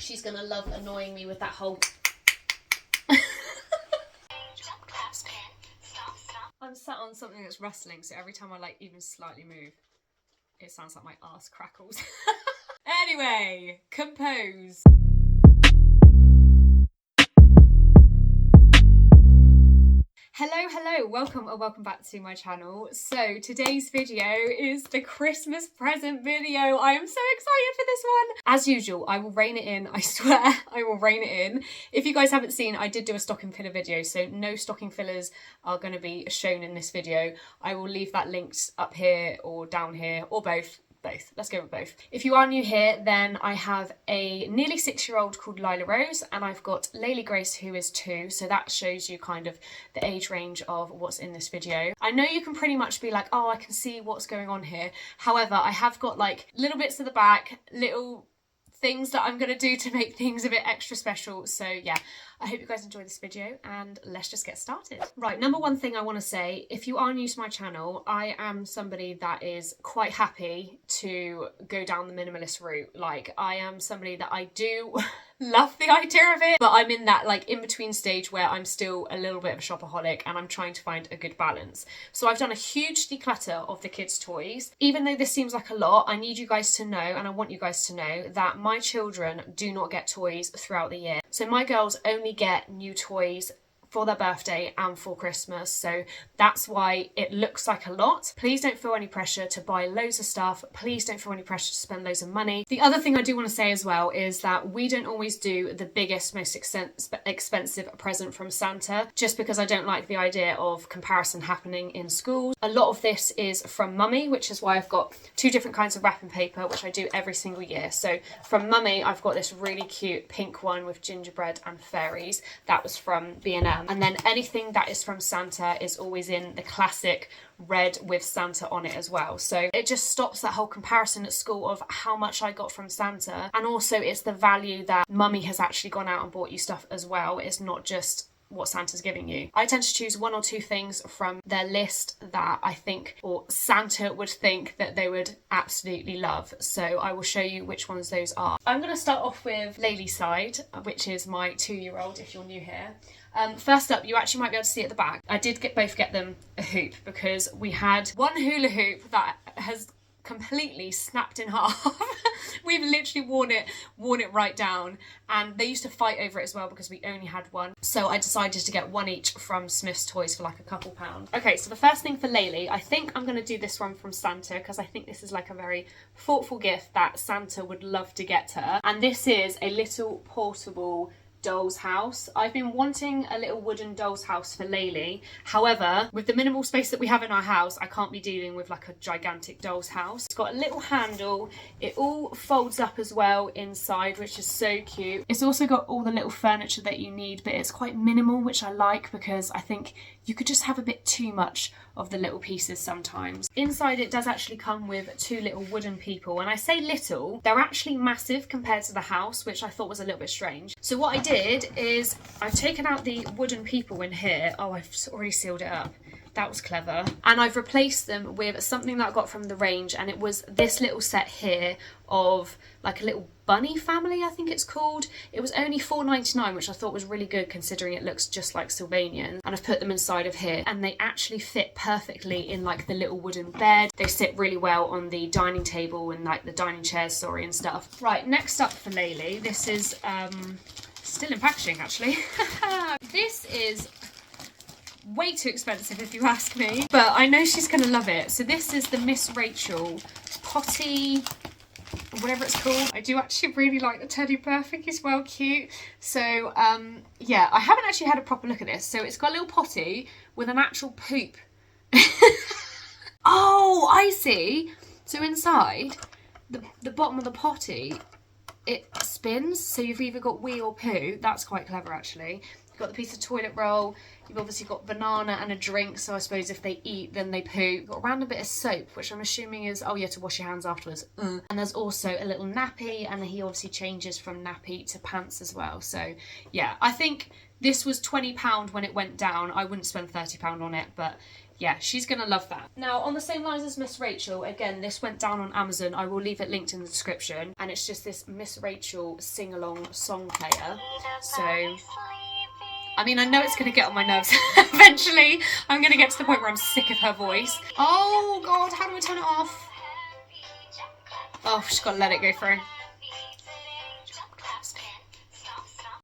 She's gonna love annoying me with that whole... I'm sat on something that's rustling, so every time I like even slightly move, it sounds like my arse crackles. Anyway, compose. Hello, welcome back to my channel. So today's video is the Christmas present video. I am so excited for this one. As usual, I will rein it in, I swear, I will rein it in. If you guys haven't seen, I did do a stocking filler video, so no stocking fillers are going to be shown in this video. I will leave that linked up here or down here, or both. Let's go with both. If you are new here, then I have a nearly 6-year-old called Lila Rose, and I've got Laylee Grace, who is 2, so that shows you kind of the age range of what's in this video. I know you can pretty much be like, oh, I can see what's going on here. However, I have got like little bits at the back, little things that I'm going to do to make things a bit extra special. So yeah, I hope you guys enjoy this video and let's just get started. Right, number one thing I want to say, if you are new to my channel, I am somebody that is quite happy to go down the minimalist route. Like, I am somebody that I do love the idea of it, but I'm in that like in between stage where I'm still a little bit of a shopaholic and I'm trying to find a good balance. So I've done a huge declutter of the kids' toys. Even though this seems like a lot, I need you guys to know, and I want you guys to know, that my children do not get toys throughout the year. So my girls only get new toys for their birthday and for Christmas, so that's why it looks like a lot. Please don't feel any pressure to buy loads of stuff. Please don't feel any pressure to spend loads of money. The other thing I do want to say as well is that we don't always do the biggest, most expensive present from Santa, just because I don't like the idea of comparison happening in schools. A lot of this is from Mummy, which is why I've got 2 different kinds of wrapping paper, which I do every single year. So from Mummy, I've got this really cute pink one with gingerbread and fairies. That was from B&M. And then anything that is from Santa is always in the classic red with Santa on it as well. So it just stops that whole comparison at school of how much I got from Santa. And also it's the value that Mummy has actually gone out and bought you stuff as well. It's not just what Santa's giving you. I tend to choose 1 or 2 things from their list that I think, or Santa would think, that they would absolutely love. So I will show you which ones those are. I'm going to start off with Laylee's side, which is my 2-year-old, if you're new here. First up, you actually might be able to see at the back, I did both get them a hoop, because we had one hula hoop that has completely snapped in half. We've literally worn it right down, and they used to fight over it as well because we only had one. So I decided to get one each from Smith's Toys for like a couple pound. Okay, so the first thing for Laylee, I think I'm going to do this one from Santa, because I think this is like a very thoughtful gift that Santa would love to get her. And this is a little portable doll's house. I've been wanting a little wooden doll's house for Laylee. However, with the minimal space that we have in our house, I can't be dealing with like a gigantic doll's house. It's got a little handle. It all folds up as well inside, which is so cute. It's also got all the little furniture that you need, but it's quite minimal, which I like, because I think you could just have a bit too much of the little pieces sometimes. Inside it does actually come with 2 little wooden people. And I say little, they're actually massive compared to the house, which I thought was a little bit strange. So what I did is I've taken out the wooden people in here. Oh, I've already sealed it up. That was clever. And I've replaced them with something that I got from the range, and it was this little set here of like a little bunny family, I think it's called. It was only $4.99, which I thought was really good considering it looks just like Sylvanian. And I've put them inside of here, and they actually fit perfectly in like the little wooden bed. They sit really well on the dining table and like the dining chairs, sorry, and stuff. Right, next up for Laylee, this is still in packaging actually. This is way too expensive if you ask me, but I know she's gonna love it. So this is the Miss Rachel potty, whatever it's called. I do actually really like the teddy bear. I think he's well cute. So yeah, I haven't actually had a proper look at this. So it's got a little potty with an actual poop. Oh, I see. So inside the bottom of the potty, it spins, so you've either got wee or poo. That's quite clever actually. You've got the piece of toilet roll, you've obviously got banana and a drink, so I suppose if they eat then they poo. You've got a random bit of soap, which I'm assuming is, oh yeah, to wash your hands afterwards. And there's also a little nappy, and he obviously changes from nappy to pants as well. So yeah, I think this was £20 when it went down. I wouldn't spend £30 on it, but yeah, she's gonna love that. Now, on the same lines as Miss Rachel, again, this went down on Amazon. I will leave it linked in the description. And it's just this Miss Rachel sing-along song player. So, I mean, I know it's gonna get on my nerves eventually. I'm gonna get to the point where I'm sick of her voice. Oh God, how do I turn it off? Oh, just gotta let it go through.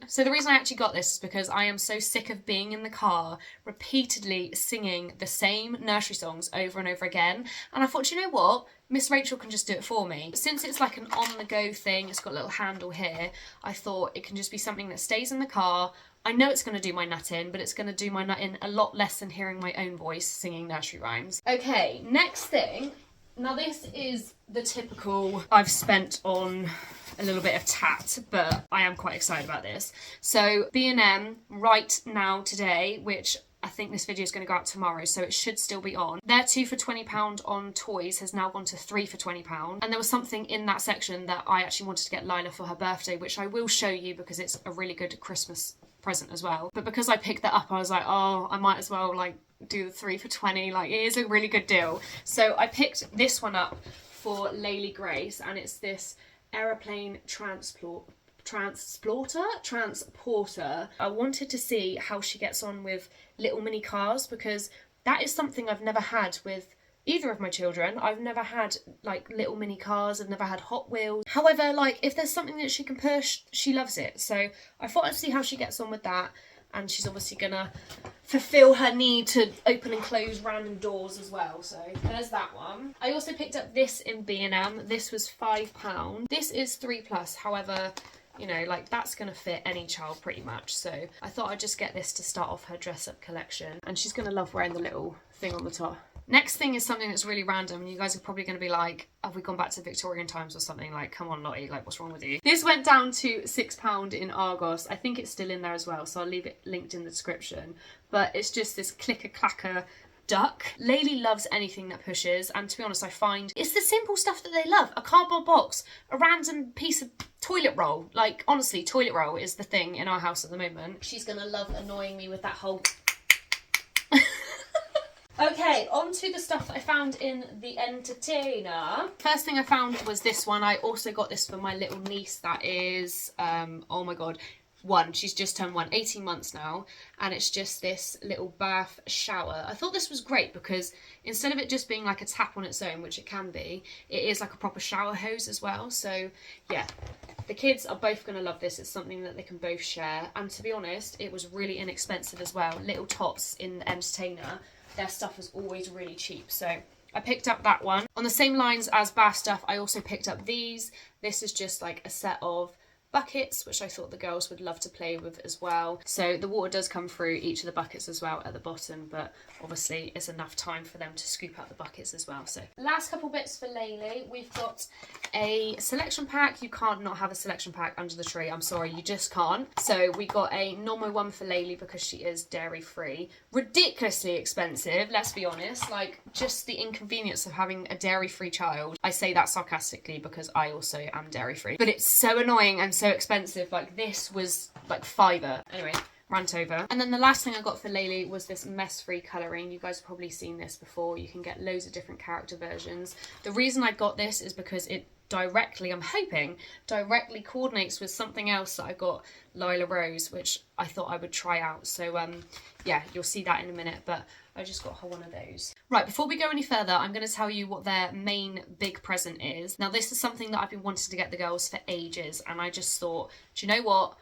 So the reason I actually got this is because I am so sick of being in the car repeatedly singing the same nursery songs over and over again. And I thought, you know what? Miss Rachel can just do it for me. Since it's like an on-the-go thing, it's got a little handle here, I thought it can just be something that stays in the car. I know it's going to do my nutting, but it's going to do my nutting a lot less than hearing my own voice singing nursery rhymes. Okay, next thing. Now this is the typical I've spent on a little bit of tat, but I am quite excited about this. So B&M right now today, which I think this video is going to go out tomorrow, so it should still be on. Their 2 for £20 on toys has now gone to 3 for £20. And there was something in that section that I actually wanted to get Lila for her birthday, which I will show you because it's a really good Christmas present as well. But because I picked that up, I was like, oh, I might as well like do the 3 for 20. Like, it is a really good deal. So I picked this one up for Laylee Grace, and it's this aeroplane transporter. I wanted to see how she gets on with little mini cars, because that is something I've never had with either of my children. I've never had like little mini cars. I've never had Hot Wheels. However, like if there's something that she can push, she loves it. So I thought I'd see how she gets on with that. And she's obviously gonna fulfill her need to open and close random doors as well. So there's that one. I also picked up this in B&M. This was £5. This is 3+. However, you know, like that's gonna fit any child pretty much. So I thought I'd just get this to start off her dress up collection. And she's gonna love wearing the little thing on the top. Next thing is something that's really random, and you guys are probably going to be like, have we gone back to Victorian times or something? Like, come on, Lottie, like, what's wrong with you? This went down to £6 in Argos. I think it's still in there as well, so I'll leave it linked in the description. But it's just this clicker-clacker duck. Laylee loves anything that pushes, and to be honest, I find it's the simple stuff that they love. A cardboard box, a random piece of toilet roll. Like, honestly, toilet roll is the thing in our house at the moment. She's going to love annoying me with that whole... Okay, on to the stuff that I found in the entertainer. First thing I found was this one. I also got this for my little niece that is, oh my god, she's just turned 18 months now, and it's just this little bath shower. I thought this was great because instead of it just being like a tap on its own, which it can be, it is like a proper shower hose as well. So yeah, the kids are both going to love this. It's something that they can both share, and to be honest, it was really inexpensive as well. Little Tots in the entertainer, their stuff is always really cheap, so I picked up that one. On the same lines as bath stuff, I also picked up these. This is just like a set of buckets, which I thought the girls would love to play with as well. So the water does come through each of the buckets as well at the bottom, but obviously it's enough time for them to scoop out the buckets as well. So last couple bits for Laylee. We've got a selection pack. You can't not have a selection pack under the tree. I'm sorry, you just can't. So we got a normal one for Laylee because she is dairy free. Ridiculously expensive, let's be honest. Like, just the inconvenience of having a dairy free child. I say that sarcastically because I also am dairy free, but it's so annoying and so expensive. Like, this was like £5. Anyway, rant over. And then the last thing I got for Laylee was this mess-free colouring. You guys have probably seen this before. You can get loads of different character versions. The reason I got this is because it directly, I'm hoping, directly coordinates with something else that I got Lila Rose, which I thought I would try out. So yeah, you'll see that in a minute, but I just got her one of those. Right, before we go any further, I'm going to tell you what their main big present is. Now, this is something that I've been wanting to get the girls for ages, and I just thought, do you know what?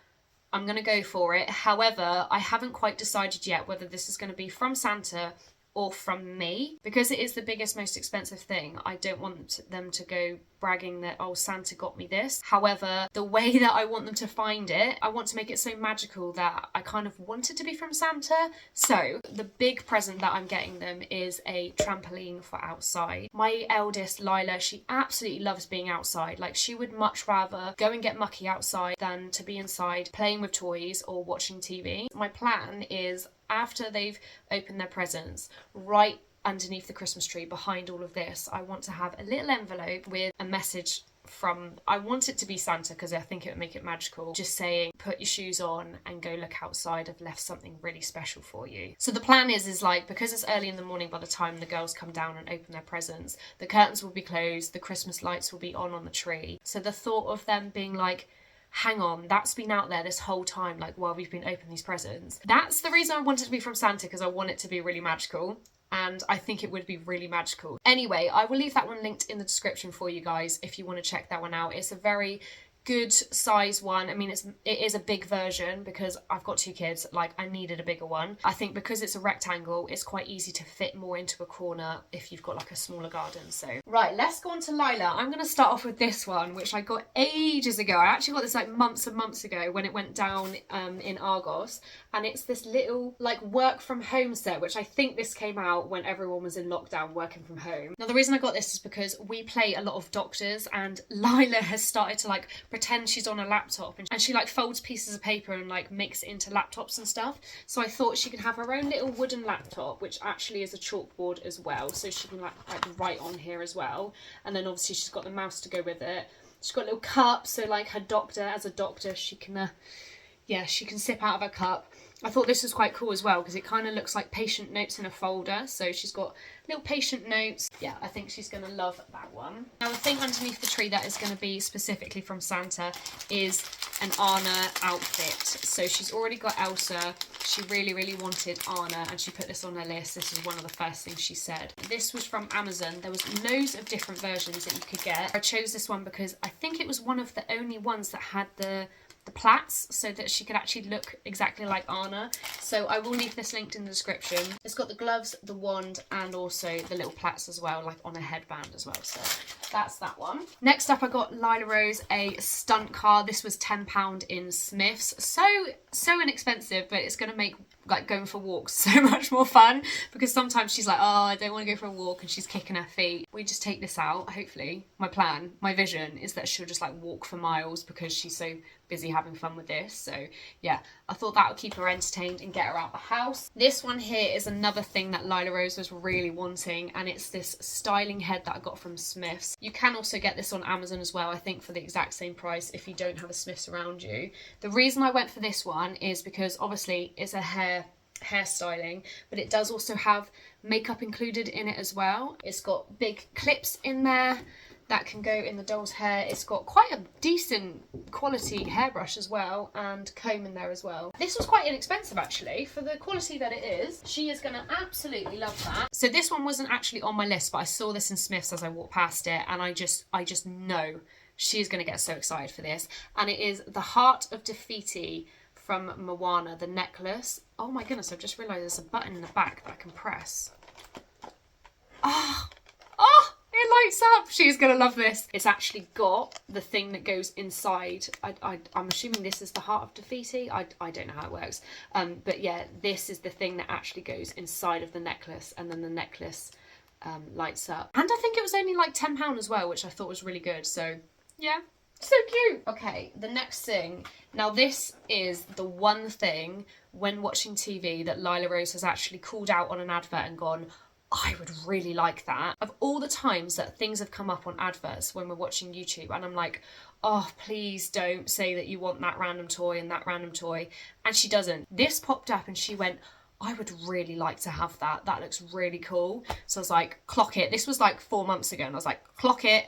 I'm going to go for it. However, I haven't quite decided yet whether this is going to be from Santa or from me. Because it is the biggest, most expensive thing, I don't want them to go bragging that, oh, Santa got me this. However, the way that I want them to find it, I want to make it so magical that I kind of want it to be from Santa. So the big present that I'm getting them is a trampoline for outside. My eldest, Lila, she absolutely loves being outside. Like, she would much rather go and get mucky outside than to be inside playing with toys or watching TV. My plan is, after they've opened their presents, right underneath the Christmas tree, behind all of this, I want to have a little envelope with a message I want it to be Santa because I think it would make it magical, just saying put your shoes on and go look outside, I've left something really special for you. So the plan is like, because it's early in the morning, by the time the girls come down and open their presents, the curtains will be closed, the Christmas lights will be on the tree. So the thought of them being like, hang on, that's been out there this whole time, like while we've been opening these presents. That's the reason I want it to be from Santa, because I want it to be really magical. And I think it would be really magical. Anyway, I will leave that one linked in the description for you guys if you want to check that one out. It's a very good size one. I mean, it is a big version because I've got 2 kids, like I needed a bigger one. I think because it's a rectangle, it's quite easy to fit more into a corner if you've got like a smaller garden. So right, let's go on to Lila. I'm going to start off with this one, which I got ages ago. I actually got this like months and months ago when it went down in Argos, and it's this little like work from home set, which I think this came out when everyone was in lockdown working from home. Now the reason I got this is because we play a lot of doctors, and Lila has started to like pretend she's on a laptop, and she like folds pieces of paper and like makes it into laptops and stuff. So I thought she could have her own little wooden laptop, which actually is a chalkboard as well, so she can like write on here as well. And then obviously she's got the mouse to go with it. She's got a little cup, so like her doctor, as a doctor, she can she can sip out of her cup. I thought this was quite cool as well because it kind of looks like patient notes in a folder. So she's got little patient notes. Yeah, I think she's going to love that one. Now the thing underneath the tree that is going to be specifically from Santa is an Anna outfit. So she's already got Elsa. She really, really wanted Anna, and she put this on her list. This is one of the first things she said. This was from Amazon. There was loads of different versions that you could get. I chose this one because I think it was one of the only ones that had the plaits, so that she could actually look exactly like Anna. So I will leave this linked in the description. It's got the gloves, the wand, and also the little plaits as well, like on a headband as well. So that's that one. Next up, I got Lila Rose a stunt car. This was £10 in Smiths. So inexpensive, but it's going to make like going for walks so much more fun, because sometimes she's like, oh, I don't want to go for a walk, and she's kicking her feet. We just take this out. Hopefully, my vision is that she'll just like walk for miles because she's so busy having fun with this. So yeah, I thought that would keep her entertained and get her out the house. This one here is another thing that Lila Rose was really wanting, and it's this styling head that I got from Smiths. You can also get this on Amazon as well, I think for the exact same price if you don't have a Smiths around you. The reason I went for this one is because obviously it's a hairstyling, but it does also have makeup included in it as well. It's got big clips in there that can go in the doll's hair. It's got quite a decent quality hairbrush as well, and comb in there as well. This was quite inexpensive actually for the quality that it is. She is gonna absolutely love that. So this one wasn't actually on my list, but I saw this in Smiths as I walked past it, and I just know she is gonna get so excited for this. And it is the Heart of Defeaty from Moana, the necklace. Oh my goodness, I've just realised there's a button in the back that I can press. It lights up. She's gonna love this. It's actually got the thing that goes inside. I'm assuming this is the Heart of Defeaty. I don't know how it works. But yeah, this is the thing that actually goes inside of the necklace, and then the necklace lights up. And I think it was only like £10 as well, which I thought was really good. So yeah, so cute. Okay, the next thing. Now this is the one thing when watching TV that Lila Rose has actually called out on an advert and gone, I would really like that. Of all the times that things have come up on adverts when we're watching YouTube, and I'm like, oh, please don't say that you want that random toy and that random toy. And she doesn't. This popped up and she went, I would really like to have that. That looks really cool. So I was like, clock it. This was like 4 months ago, and I was like, clock it.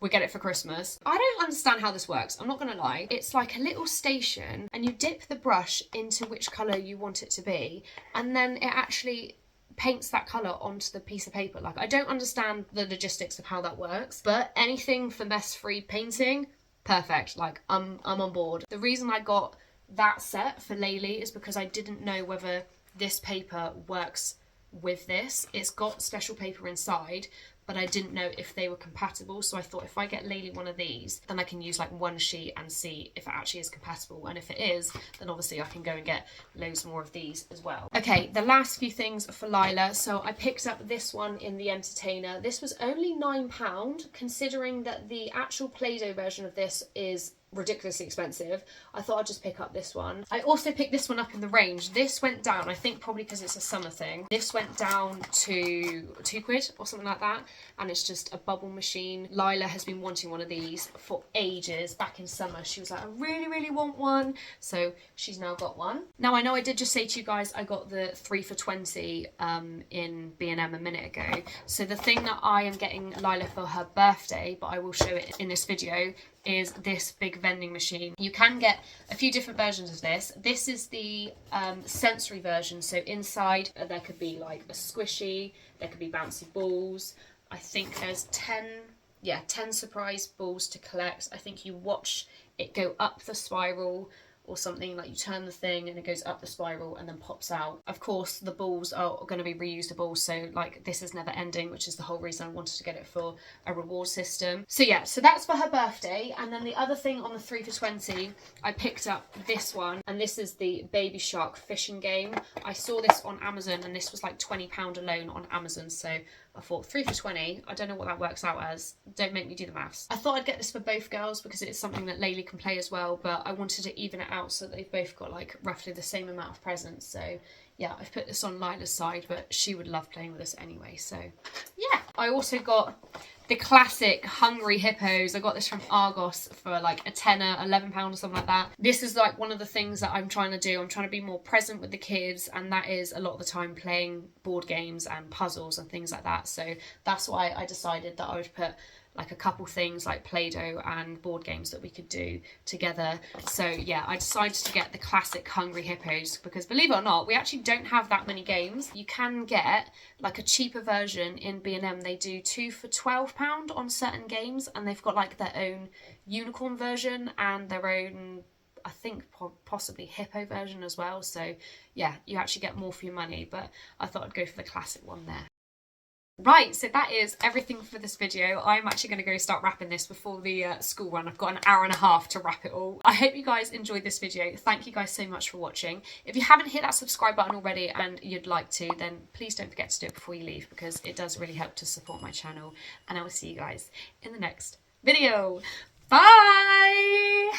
We get it for Christmas. I don't understand how this works, I'm not gonna lie. It's like a little station, and you dip the brush into which colour you want it to be, and then it actually paints that colour onto the piece of paper. Like, I don't understand the logistics of how that works, but anything for mess-free painting, perfect. Like, I'm on board. The reason I got that set for Laylee is because I didn't know whether this paper works with this. It's got special paper inside, but I didn't know if they were compatible. So I thought if I get Laylee one of these, then I can use like one sheet and see if it actually is compatible. And if it is, then obviously I can go and get loads more of these as well. Okay, the last few things for Lila. So I picked up this one in The Entertainer. This was only £9, considering that the actual Play-Doh version of this is ridiculously expensive, I thought I'd just pick up this one. I also picked this one up in the range. This went down, I think probably because it's a summer thing, this went down to £2 or something like that, and it's just a bubble machine. Lila has been wanting one of these for ages. Back in summer she was like, I really want one, so she's now got one. Now I know I did just say to you guys I got the 3 for £20 in B&M a minute ago, so the thing that I am getting Lila for her birthday, but I will show it in this video, is this big vending machine. You can get a few different versions of this. This is the sensory version, so inside there could be like a squishy, there could be bouncy balls. I think there's 10 surprise balls to collect. I think you watch it go up the spiral or something, like you turn the thing and it goes up the spiral and then pops out. Of course the balls are going to be reusable, so like this is never ending, which is the whole reason I wanted to get it for a reward system. So yeah, so that's for her birthday. And then the other thing on the 3 for £20, I picked up this one, and this is the Baby Shark fishing game. I saw this on Amazon and this was like £20 alone on Amazon, so I thought 3 for £20, I don't know what that works out as, don't make me do the maths. I thought I'd get this for both girls because it's something that Laylee can play as well, but I wanted to even it out so that they've both got like roughly the same amount of presents. So yeah, I've put this on Lila's side, but she would love playing with us anyway, so yeah. I also got the classic Hungry Hippos. I got this from Argos for like a tenner, £11 or something like that. This is like one of the things that I'm trying to do. I'm trying to be more present with the kids, and that is a lot of the time playing board games and puzzles and things like that. So that's why I decided that I would put like a couple things like Play-Doh and board games that we could do together. So yeah, I decided to get the classic Hungry Hippos because, believe it or not, we actually don't have that many games. You can get like a cheaper version in B&M. They do 2 for £12 on certain games, and they've got like their own unicorn version and their own, I think possibly hippo version as well. So yeah, you actually get more for your money, but I thought I'd go for the classic one there. Right, so that is everything for this video. I'm actually going to go start wrapping this before the school run. I've got an hour and a half to wrap it all. I hope you guys enjoyed this video. Thank you guys so much for watching. If you haven't hit that subscribe button already and you'd like to, then please don't forget to do it before you leave, because it does really help to support my channel. And I will see you guys in the next video. Bye!